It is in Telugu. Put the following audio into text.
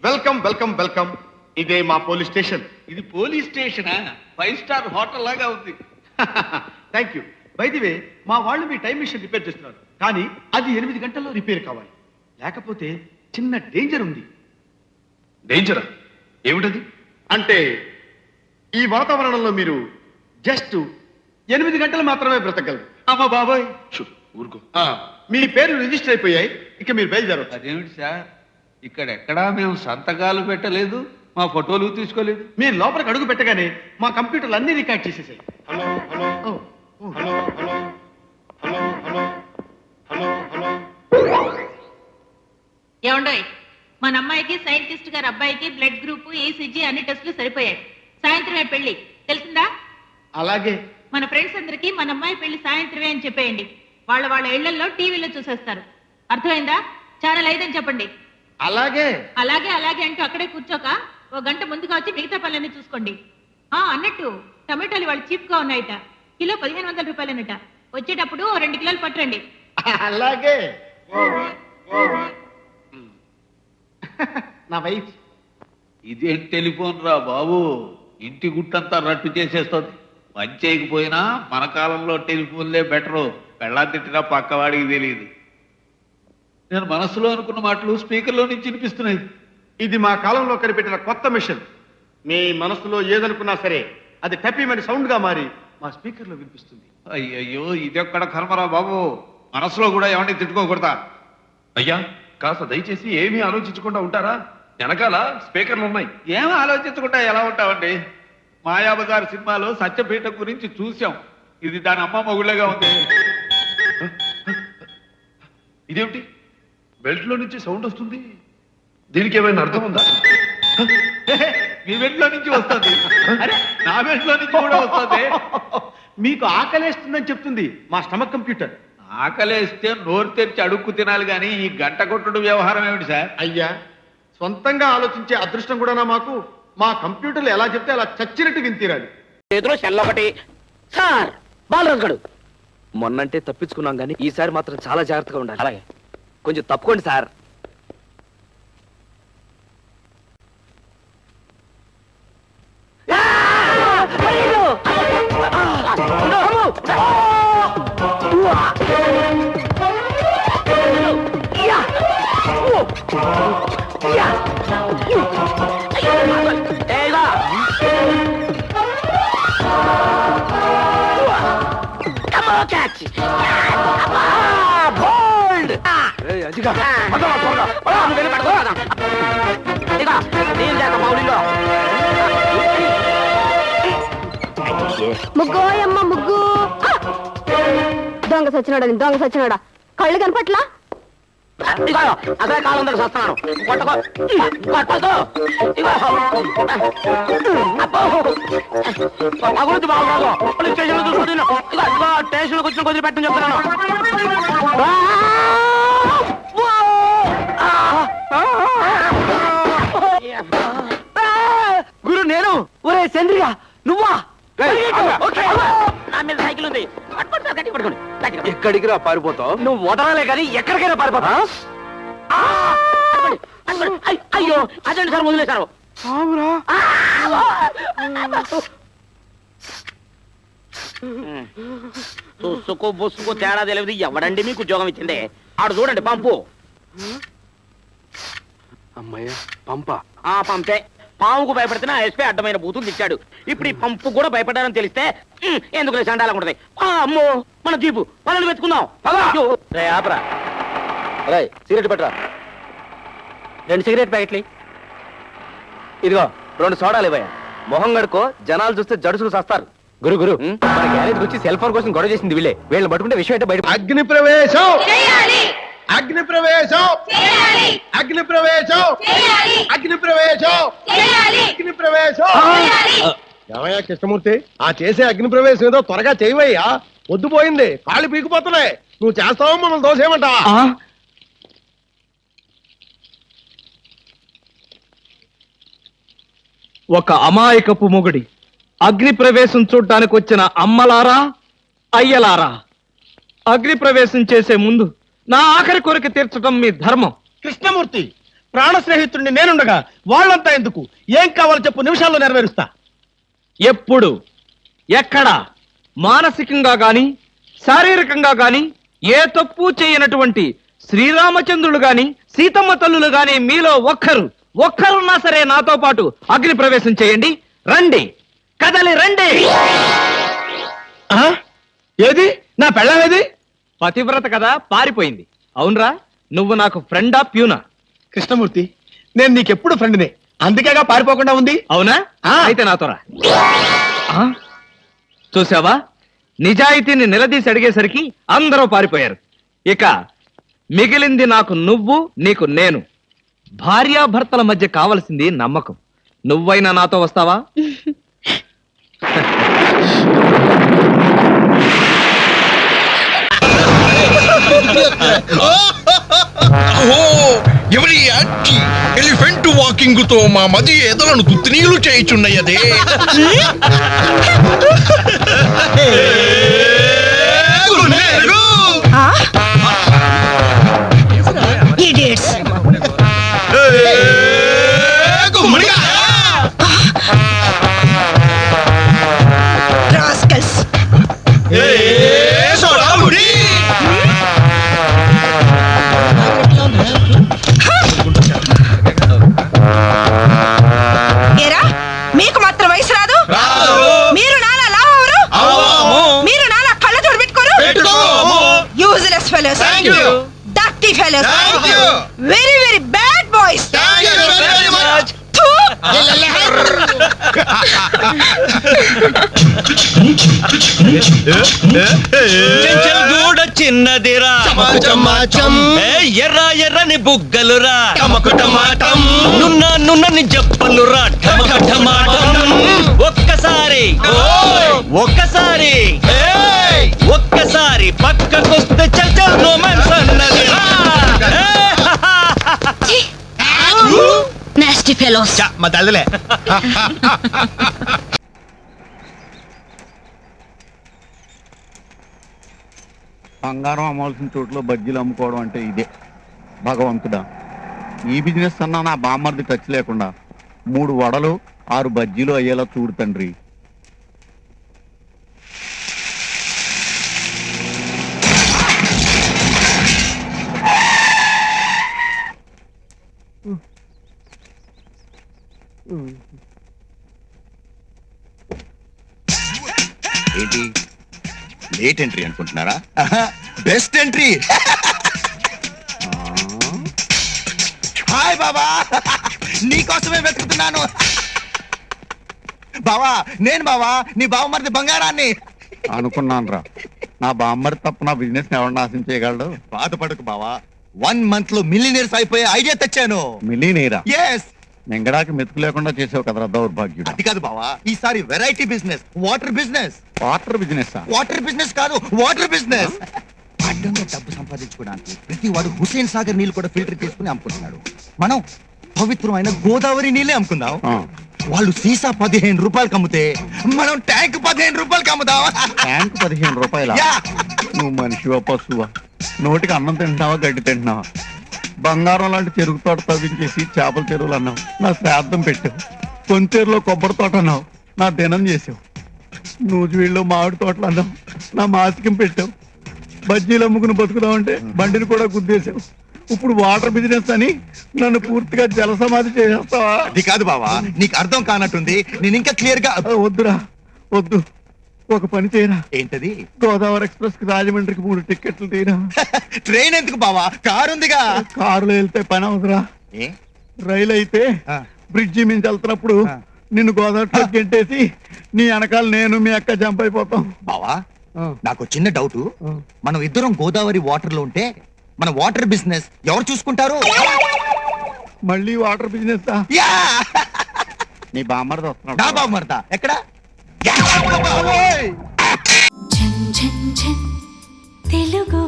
Welcome welcome welcome. ఇదే మా పోలీస్ స్టేషన్. ఇది పోలీస్ స్టేషనా? 5 స్టార్ హోటల్ లాగా ఉంది. Thank you. By the way, మా వాళ్ళు మీ టైం మిషన్ రిపేర్ చేస్తున్నారు, కానీ అది 8 గంటల్లో రిపేర్ కావాలి. లేకపోతే చిన్న డేంజర్ ఉంది. డేంజరా? ఏమిటది? అంటే ఈ వాతావరణంలో మీరు జస్ట్ 8 గంటలు మాత్రమే బ్రతకగలరు. అమ్మ బాబాయ్, ఊరుకో. మీ పేరు రిజిస్టర్ అయిపోయాయి, ఇక మీరు బయలుదేరవచ్చు. అదేమిటి సార్, ఇక్కడెక్కడా మేము సంతకాలు పెట్టలేదు, మా ఫోటోలు తీసుకోలేదు. మీరు లోపలికి అడుగు పెట్టగానే మా కంప్యూటర్లు అన్ని రికార్డ్ చేసేసాయి. Hello hello hello hello hello hello hello hello. ఏమండోయ్, మన అమ్మాయికి సైంటిస్ట్ గారి అబ్బాయికి బ్లడ్ గ్రూప్, ఈసీజీ అన్ని టెస్టులు సరిపోయాయి. సాయంత్రమే పెళ్లి, తెలిసిందా? అలాగే. మన ఫ్రెండ్స్ అందరికి మన అమ్మాయి పెళ్లి సాయంత్రమే అని చెప్పేయండి. వాళ్ళ ఇళ్లలో టీవీలో చూసేస్తారు. అర్థమైందా? ఛానల్ 5 అని చెప్పండి. అలాగే అలాగే అలాగే అంటూ అక్కడే కూర్చోక 1 గంట ముందుగా వచ్చి మిగతా పనులన్నీ చూసుకోండి. అన్నట్టు టమాటాలు వాళ్ళు చీప్ గా ఉన్నాయట. కిలో 1500 రూపాయలనట. వచ్చేటప్పుడు 2 కిలోలు పట్టరండి. అలాగే. నా వైఫ్. ఇదేం టెలిఫోన్ రా బాబు, ఇంటి గుట్టంతా రట్టు చేసేస్తుంది. పని చేయకపోయినా మన కాలంలో టెలిఫోన్లే బెటరు. పెళ్ళా తిట్టినా పక్కవాడికి తెలియదు. నేను మనసులో అనుకున్న మాటలు స్పీకర్లో నుంచి వినిపిస్తున్నాయి. ఇది మా కాలంలో కనిపెట్టిన కొత్త మిషన్. మీ మనసులో ఏదనుకున్నా సరే అది టపీమని సౌండ్ గా మారి మా స్పీకర్ లో వినిపిస్తుంది. అయ్యయ్యో, ఇదెక్కడ కర్మరా బాబు, మనసులో కూడా ఎవరిని తిట్టుకోకూడదా? అయ్యా, కాస్త దయచేసి ఏమీ ఆలోచించకుండా ఉంటారా? వెనకాల స్పీకర్లు ఉన్నాయి. ఏం ఆలోచించకుండా ఎలా ఉంటామండి? మాయాబజార్ సినిమాలో సత్యపీఠ గురించి చూసాం. ఇది దాని అమ్మ మొగుళ్ళగా ఉంది. ఇదేమిటి? బెల్ట్ లో నుంచి సౌండ్ వస్తుంది. దీనికి ఏమైనా అర్థం ఉందా? మీ బెల్ట్లో నుంచి వస్తుంది. అరే, నా బెల్ట్లో నుంచి కూడా వస్తుంది. మీకు ఆకలేస్తుందని చెప్తుంది మా స్టమక్ కంప్యూటర్. ఆకలేస్తే నోరు తెరిచి అడుక్కు తినాలి కానీ ఈ గంట కొట్టుడు వ్యవహారం ఏమిటి సార్? అయ్యా, సొంతంగా ఆలోచించే అదృష్టం కూడా మాకు. మా కంప్యూటర్లు ఎలా చెప్తే అలా చచ్చినట్టు వింతీరాలి. చేతిలో సెల్లొకటి. సార్, బాలరాజు గడు మొన్నంటే తప్పించుకున్నాం కానీ ఈసారి మాత్రం చాలా జాగ్రత్తగా ఉండాలి. అలాగే, కొంచెం తప్పుకోండి సార్. ముగ్గోయమ్మ ముగ్గు. దొంగ సచ్చినాడా, దొంగ సచ్చినాడా, కళ్ళు కనపట్లా? అదే కాలం దగ్గర వస్తున్నాను. గురించి బాగురాదు. పోలీస్ స్టేషన్ లో చూసుకుంటున్నా. స్టేషన్ లోకి వచ్చిన కొద్ది పెట్టని చెప్తున్నాను. గురు, నేను. ఒరే చంద్రిగా, నువ్వా? నా మీద సైకిల్ ఉంది. ఎక్కడికి రా పారిపోతావు? నువ్వు వదలలే కానీ ఎక్కడికైనా పారిపోతా. అయ్యో, అదండి సార్, వదిలేశారు. చూసుకో బొసుకో తేడా తెలియదు. ఎవడండి మీకు ఉద్యోగం ఇచ్చింది? ఆడు చూడండి, పంపు. అమ్మయ్య, పంప. పంపే. పాముకు భయపడితే ఎస్పీ అడ్డమైన బూతులు తెచ్చాడు. ఇప్పుడు ఈ పంపు కూడా భయపడ్డారని తెలిస్తే ఎందుకు సండాలకుంటది. అమ్మో, మన జీపు వాళ్ళని వెతుకుందాం. ఆపరా, సిగరెట్ పెట్టరా. 2 సిగరెట్ ప్యాకెట్లు. ఇదిగో 2 సోడాలు ఇవ్వయా. మొహం గడుకో, జనాలు చూస్తే జడుసులు చేస్తారు. గురు గురు, మన గ్యారేజ్ వచ్చి సెల్ ఫోన్ కోసం గొడవ చేసింది వీళ్ళే. వీళ్ళని పట్టుకుంటే విషయం అయితే బయట. అగ్ని ప్రవేశం, అగ్ని ప్రవేశం, అగ్ని ప్రవేశం, అగ్ని ప్రవేశం, అగ్ని ప్రవేశం. ఏమయ్యా కృష్ణమూర్తి, ఆ చేసే అగ్ని ప్రవేశం ఏదో త్వరగా చేయవయ్యా. పొద్దుపోయింది, కాళ్ళు పీకిపోతున్నాయి. నువ్వు చేస్తావో మనం దోసేయమంటావా? ఒక అమాయకపు మొగుడి అగ్ని ప్రవేశం చూడ్డానికి వచ్చిన అమ్మలారా, అయ్యలారా, అగ్ని ప్రవేశం చేసే ముందు నా ఆఖరి కోరిక తీర్చడం మీ ధర్మం. కృష్ణమూర్తి, ప్రాణ స్నేహితుడిని నేనుండగా వాళ్ళంతా ఎందుకు? ఏం కావాలో చెప్పు, నిమిషాల్లో నెరవేరుస్తా. ఎప్పుడు ఎక్కడ మానసికంగా గాని శారీరకంగా గాని ఏ తప్పు చేయనటువంటి శ్రీరామచంద్రుడు గాని సీతమ్మ తల్లులు గాని మీలో ఒక్కరున్నా సరే నాతో పాటు అగ్ని ప్రవేశం చేయండి. రండి, కదలి రండి. ఆ? ఏది నా పెళ్ళాం ఏది? పతివ్రత కదా, పారిపోయింది. అవునరా, నువ్వు నాకు ఫ్రెండా ప్యూనా? కృష్ణమూర్తి, నేను నీకెప్పుడు ఫ్రెండ్నే, అందుకేగా పారిపోకుండా ఉంది. అవునా? అయితే నాతో రా. చూసావా, నిజాయితీని నిలదీసి అడిగేసరికి అందరూ పారిపోయారు. ఇక మిగిలింది నాకు నువ్వు, నీకు నేను. భార్యాభర్తల మధ్య కావలసింది నమ్మకం. నువ్వైనా నాతో వస్తావా? ఎవరి యాక్టి ఎలిఫెంట్ వాకింగ్ తో మా మది ఎదలను తుత్తినీలు చేయుచున్నయదే. మీకు మాత్రం వయసు రాదు? మీరు నాలా లావరు, మీరు నాలా కళ్ళ తోడు పెట్టుకోరు. Useless fellows, dirty fellows, very very bad boys. గూడ చిన్నదిరా, ఎర్ర ఎర్రని బుగ్గలురా, నున్నని చెప్పలురా, ఒక్కసారి ఒక్కసారి పక్కకొస్తే చల్ రొమాన్స్ అన్నదిరా. Nasty fellows. మా తల్లిలే. బంగారం అమ్మాల్సిన చోట్ల బజ్జీలు అమ్ముకోవడం అంటే ఇదే. భగవంతుడా, ఈ బిజినెస్ అన్నా నా బామ్మర్ది టచ్ లేకుండా 3 వడలు 6 బజ్జీలు అయ్యేలా చూడు తండ్రి. ఏంటి లేట్ ఎంట్రీ అనుకుంటున్నారా? Best entry. హాయ్ బాబా, నీకోసమే వెతుకుతున్నాను. బావా, నేను బావా, నీ బావమరిది బంగారాన్ని. అనుకున్నాను రా, నా బామ్మర్ది తప్ప నా బిజినెస్ ఎవరు నాశనం చేయగలడు? బాధపడకు బావా, 1 month లో మిలియనీర్స్ అయిపోయే ఐడియా తెచ్చాను. మిలీనీరా? ఎస్. మింగడానికి మెతుకు లేకుండా చేసావు కదరా దౌర్భాగ్యుడు. అది కాదు బావా, ఈసారి variety business, water business. Water business? Water business కాదు, వాటర్ బిజినెస్. అడ్డంగా డబ్బు సంపాదించుకోవడానికి ప్రతి వాడు హుసేన్ సాగర్ నీళ్ళు కూడా ఫిల్టర్ చేసుకుని అమ్ముకుంటున్నాడు. మనం పవిత్రమైన గోదావరి నీళ్ళే అమ్ముకుందాం. వాళ్ళు సీసా 15 రూపాయలకి అమ్ముతే మనం ట్యాంక్ 15 రూపాయలకి అమ్ముదాం. ట్యాంక్ 15 రూపాయల? నువ్వు మనిషివా పశువా? నోటికి అన్నం తింటున్నావా, గడ్డి తింటున్నావా? బంగారం లాంటి చెరుకు తోట తవ్వించేసి చేపల చెరువులు అన్నావు, నా శ్రాద్ధం పెట్టావు. కొంచెరులో కొబ్బరి తోట అన్నావు, నా దినం చేసావు. నూజివీళ్ళు మామిడి తోటలు అన్నావు, నా మాసికం పెట్టావు. బజ్జీలు అమ్ముకుని బతుకుదామంటే బండిని కూడా గుద్దేశావు. ఇప్పుడు వాటర్ బిజినెస్ అని నన్ను పూర్తిగా జలసమాధి చేసేస్తావా? అది కాదు బావా, నీకు అర్థం కానట్టుంది. నేను ఇంకా క్లియర్ గా. వద్దురా, వద్దు. ఒక పని చేయరా. ఏంటది? గోదావరి ఎక్స్ప్రెస్ కి రాజమండ్రికి 3 టికెట్లు తీరా. ట్రైన్ ఎందుకు బావా, కారు ఉందిగా. కారులో వెళ్తే పని అవుతురా. రైలు అయితే బ్రిడ్జి మించి వెళ్తున్నప్పుడు నిన్ను గోదావరిలో గెంటేసి నీ వెనకాల నేను మీ అక్క జంప్ అయిపోతాం. బావా, నాకు చిన్న డౌట్. మనం ఇద్దరం గోదావరి వాటర్ లో ఉంటే మన వాటర్ బిజినెస్ ఎవరు చూసుకుంటారు? మళ్ళీ వాటర్ బిజినెస్? నీ బామ్మర్ది వస్తున్నాడు. నా బామ్మర్దా ఎక్కడ? తెలుగు